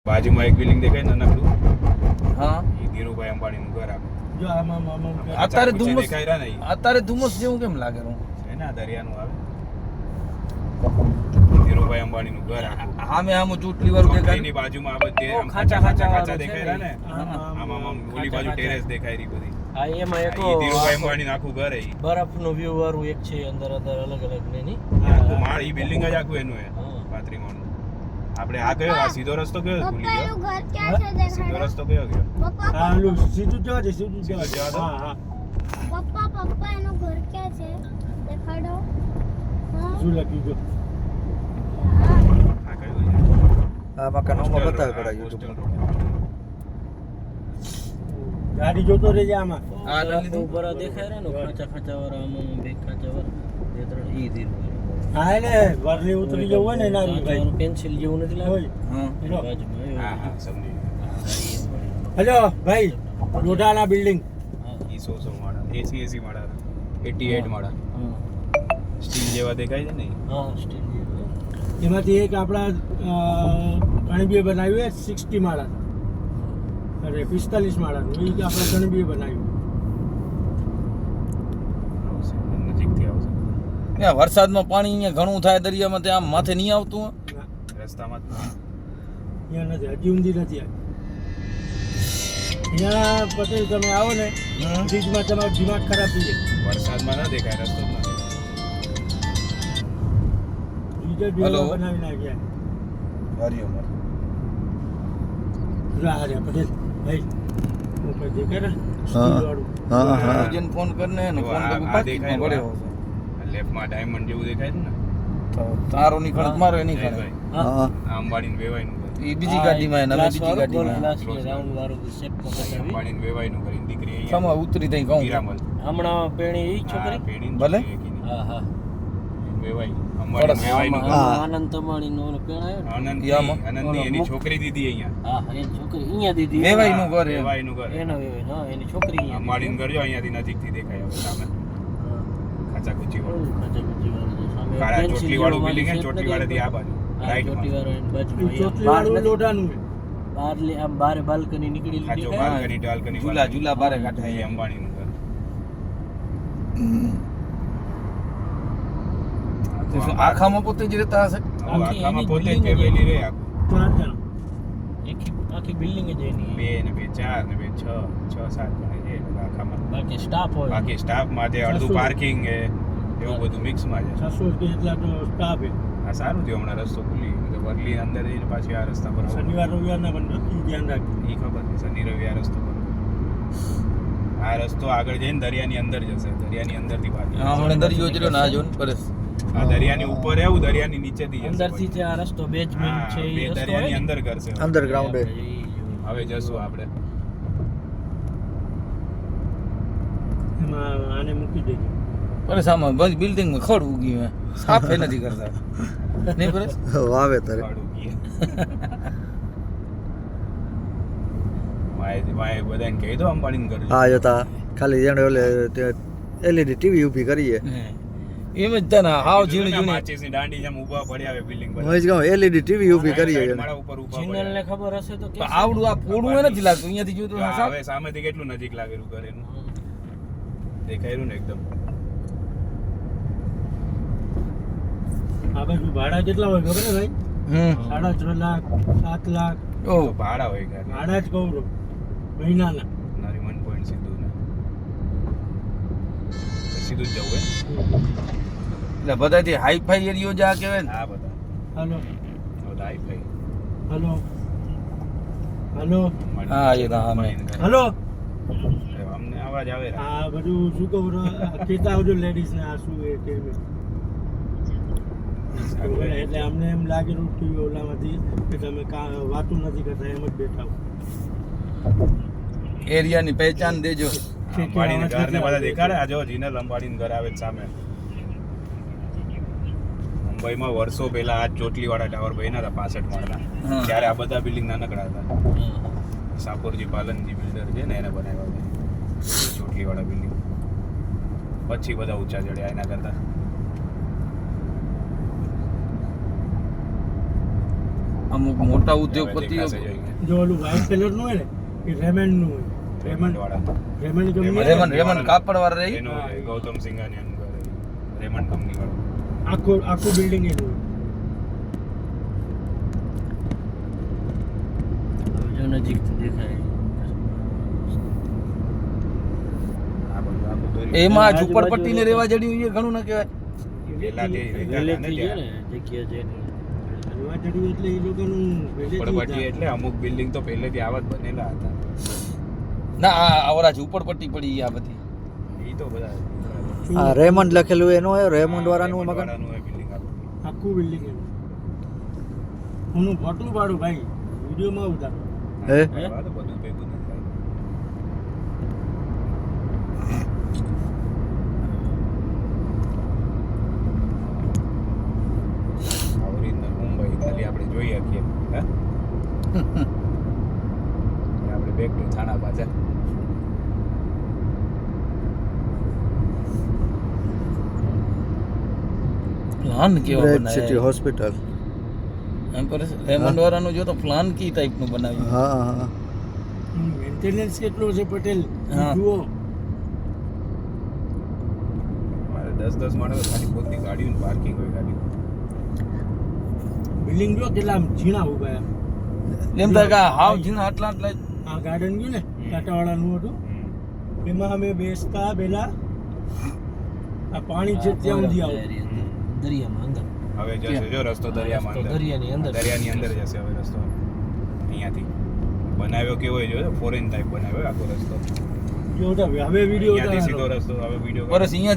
બાજુમાં એક બિલ્ડિંગ દેખાય ને નાનકડું, હા એ ધીરુભાઈ અંબાણીનું ઘર આખું. જો આમાં અત્યારે કાચા ધુમ્મસ દેખાય રહ્યા ને ઈ. અત્યારે ધુમ્મસ જેવું કેમ લાગે હું છે ને આ દરિયાનું આવે. ધીરુભાઈ અંબાણીનું ઘર આખું. આમે આમ ચોટલી વાળું દેખાય ચોકડીની બાજુમાં આ બધે આમ ખાચા કાચા ખાચા દેખાય રહ્યા ને. આમ ઓલી બાજુ ટેરેસ દેખાય રહી બધી. હા એમાં એક ઈ ધીરુભાઈ અંબાણીનું આખું ઘર હે ઈ. બરફનું વ્યૂ વાળું એક છે અંદર અંદર અલગ અલગ ને ની આખું માળ ઈ બિલ્ડિંગ જ આખું એનું હે. હા. 35 માળનું. આપણે આ કયો આ સીધો રસ્તો કયો ભૂલી પપ્પા ગયો? એનું ઘર ક્યાં છે સીધો દેખાડો રસ્તો કયો ગયો? પપ્પા હા ઓલું સીધું જવા દે સીધું જવા દે. જવા દો. હા હા પપ્પા એનું ઘર ક્યાં છે દેખાડો હા શું લખ્યું જો આ કયું છે? આ મકાનોમાં Hostel બતાવે road, કરા hostel YouTube road. ગાડી જોતો રહેજે આમાં. આ લીધું ઉપર દેખાય ને ખાચા ખાચા વાળા આમાં બે ખાચા વાળા બે ત્રણ ઈ ધીરું હા એને વરલી ઉતરી જવું હોય ને એના ભાઈ પેન્સિલ જેવું નથી લાગતું હોય હા એનો. બાજુમાં હા હા સમજી હલો ભાઈ લોઢાના બિલ્ડિંગ ઈ 100 માળા 80 માળા 88 માળા સ્ટીલ જેવા દેખાય છે ને ઈ. હા સ્ટીલ એમાંથી એક આપણા કણબીએ બનાવ્યું 60 માળા અરે 45 માળાનું એ આપણા કણબીએ બનાવ્યું. આવશે નજીકથી આવશે ત્યાં વરસાદમાં પાણી અહીંયા ઘણું થાય દરિયામાં ત્યાં આમ માથે નહીં આવતું હોય? ના, રસ્તામાં જ. અહીંયા નથી હજી ઊંધી નથી આવી. અહીંયા પટેલ તમે આવો ને બ્રિજમાં તમારો દિમાગ ખરાબ થઈ જાય. વરસાદમાં ના દેખાય રસ્તો જ ના દેખાય. બ્રિજ જ હલો. એવા બનાવી નાખ્યા. હાર્યા પટેલ ભાઈ હું કઈ દેખાય ને સ્ટીલવાળું. જેને ફોન કરને ને તો ફોન આ- કરું આ પાકીટમાં દેખાય પડ્યો આ લેફ્ટમાં ડાયમંડ જેવું દેખાય છે ને તો તારો નીકળે મારો એ નીકળે જયભાઈ. હા આ અંબાણીનું વેવાઈનું ઘર. એ બીજી ગાડીમાં એને ગ્લાસ બીજી વાળું, ગોલ ગાડીમાં ગ્લાસ ને રાઉન્ડ વાળું શેપમાં બનાવી અંબાણીનું વેવાઈનું ઘર. એની દીકરી સમય અહીંયા ઉતરી થઈ કહું હીરામલ. હમણાં પેણી ઈ છોકરી આ પેઢીની ભલે. છોકરી એકીની. હા હા વેવાઈ અંબાણીનું વેવાઈનું ઘર. આનંદ તમાણી નો ઓલો પેણાયો ને આનંદની યામાં. આનંદની એની મુક- છોકરી દીધી અહીંયા. હા એની છોકરી અહીંયા દીધી વેવાઈનું ઘર એમ. વેવાઈનું ઘર. એનો વેવાઈ હા એની છોકરી અહીંયા અંબાણીનું ઘર જો અહીંયાથી નજીકથી દેખાય હવે સામે. ખાચા કુચી વાળું. કાળા ચોટલી વાળું બિલ્ડિંગ હે ચોટલી વાળાથી આ બાજુ ચોટી રાઈટમાં. વાળો એની એ બાજુમાં ચોટલીવાળું લોઢાનું છે. બહાર આમ બારે બાલ્કની નીકળી ખાચો લીધી બાલ્કની ટાલ્કની ઝૂલા ઝૂલા બારે કાઢે અહીં અંબાણીનું ઘર. તો શું આખામાં પોતે જ રહેતા હશે હવે આખી આખામાં એની પોતે જ building જ ફેમિલી રહે આખું. 4 જણા. આખી બિલ્ડિંગ જ એની 2 ને 2 4 ને 2 6 7 ગણે છે એટલે આખામાં. બાકી સ્ટાફ હોય બાકી સ્ટાફ માટે અડધું છસો. પાર્કિંગ હે એવું બધું મિક્સમાં છે. 600 કે એટલા તો સ્ટાફ છે. આ સારું થયું હમણાં રસ્તો ખુલી ગયો. તો વરલી અંદર જઈને પાછી આ રસ્તા પર આવવાનું. શનિવાર રવિવારના પણ નક્કી ધ્યાન રાખજો. ઈ ખબર છે શનિ રવિ આ રસ્તો પર આ રસ્તો આગળ જઈને દરિયાની અંદર જશે. દરિયાની અંદરથી હા પાછી હમણાં દરિયો જ રહ્યો ને આ જો ને પરેશ આ દરિયાની ઉપર એવું દરિયાની નીચેથી જશે અંદરથી પછી. જે આ રસ્તો બેઝમેન્ટ છે હા, એ બે રસ્તો દરિયાની હોય ને? અંદર કરશે હવે. અંડરગ્રાઉન્ડ આપણે ઈ જોયું. હવે જશું આપણે. એમાં આને મૂકી દેજો. પરેશ આમાં બસ બિલ્ડિંગમાં ખડ ઉગી હોય સાફ એ નથી કરતા નહીં પરેશ વાવેતર વાળું ગીએ. માએ બધાને કહી દો અંબાણીને ઘર હા જોતા ખાલી જેને ઓલે એલઈડી ટીવી ઊભી કરીએ એમ જ તને હાવ ઝીણી ઝીણી માચીસની દાંડી જેમ ઊભા પડ્યા હવે બિલ્ડિંગ પર. હું જ કહું એલઈડી ટીવી ઊભી કરીએ સાઈડ જેને. માળા ઉપર ઊભા જિંગલને પડ્યા. ખબર હશે તો પણ કે આવડું આ પોડું એ નથી લાગતું અહીંયાથી જોયું તો હા, સાફ હવે સામેથી કેટલું નજીક લાગેલું ઘર એનું દેખાયું ને એકદમ. આ બાજુ ભાડા કેટલા હોય ખબર છે ભાઈ? 3.5 લાખ 7 લાખ ઓહ તો ભાડા હોય ઘર ભાડા જ કહું છું મહિનાના. નારીમન પોઈન્ટ સીધું ને સીધું જ જવું એટલે બધાથી હાઈ ફાઈ એરિયો જ આ કહેવાય ને હે આ બધા હલો હવે તો હાઈ-ફાઈ. હલો હલો હા, એ તો હા, અંબાણીનું ઘર. હલો અમને અવાજ આવે રા. આ બધું શું કહું કહેતા આવજો લેડીઝ ને આ શું એ કેમ એટલે અમને એમ લાગેલું કે ઓલામાંથી કે તમે વાતું નથી કરતા એમ જ બેઠા હો. એરિયાની પહેચાન દેજો અંબાણીનું ઘર ને બધા દેખાડે આ જો જીનલ અંબાણીનું ઘર આવે છે સામે. મુંબઈમાં વર્ષો પહેલા આ ચોટલી વાળા ટાવર બન્યા હતા 65 માળના. હા. ત્યારે આ બધા બિલ્ડિંગ નાનકડા હતા. સાપોરજી પાલનજી બિલ્ડર છે ને એને બનાવ્યા છે ચોટલી વાળા બિલ્ડિંગ. પછી બધા ઊંચા ચડ્યા એના કરતા. અમુક મોટા હવે ઉદ્યોગપતિઓ દેખાશે જોઈએ. જો ઓલું વ્હાઇટ કલરનું હોય ને એ રેમન્ડનું હોય. રેમન્ડ વાળા. રેમન્ડ કંપની રેમન કાપડ વાળા રહી એનું ગૌતમ સિંઘાની અંદર રેમન્ડ કંપની વાળો. આખું બિલ્ડિંગ એનું હોય. જો નજીક દેખાય આ બધું આખું દોર્યું. એમાં ઝુંપડપટ્ટી ને રેવા જડ્યું એ ઘણું ના કહેવાય. પહેલાથી રહેતા હતા ને પહેલેથી છે ત્યાં. ને જગ્યા છે ને હલવા ચડ્યું એટલે એ લોકોનું પહેલેથી જ ઝુંપડપટ્ટી એટલે અમુક બિલ્ડિંગ તો પહેલેથી આવા જ બનેલા હતા. ના આ ઓલા ઝુંપડપટ્ટી પડી આ બધી ઈ તો બધા આ રેમન્ડ લખેલું એનું હોય રેમન્ડ વાળાનું રેમન્ડ મકાન વાળાનું હોય building આખું. આખું બિલ્ડિંગ એનું. હું ફોટું પાડું ભાઈ, વિડીયોમાં ઉતારું. હે આ તો બધું ભેગું ન થાય. આ original મુંબઈ ખાલી આપણે જોઈ શકીએ. હે? આપણે બેક ટુ થાણા પાછા. પ્લાન કેવા બ્રેડ સિટી બનાવ્યા હોસ્પિટલ. એમ કરે છે રેમન્ડ વાળાનું જો તો પ્લાન કી ટાઈપનું બનાવ્યું હા હા મેન્ટેનન્સ કેટલો છે પટેલ, હા. જુઓ. મારે 10 માણસો ખાલી પોતની ગાડીનું પાર્કિંગ હોય ગાડી. બિલ્ડિંગ જો કેટલા આમ ઝીણા ઉભા એમ. એમ થાય કે આ હાવ ઝીણા આટલા આટલા જ. આ ગાર્ડન ગયું ને ટાટાવાળાનું હતું, એમાં અમે બેસતા પહેલા આ પાણી છે ત્યાં સુધી આવું. દરિયામાં અંદર હવે જશે જો રસ્તો દરિયામાં રસ્તો અંદર. દરિયાની અંદર. દરિયાની અંદર જશે હવે રસ્તો અહીંયાથી બનાવ્યો કેવો હોય જો ફોરેન ટાઈપ બનાવ્યો આખો રસ્તો. જો હવે વિડીયો અહીંયાથી સીધો ઉતારવાનો. રસ્તો હવે વિડીયો બસ અહીંયા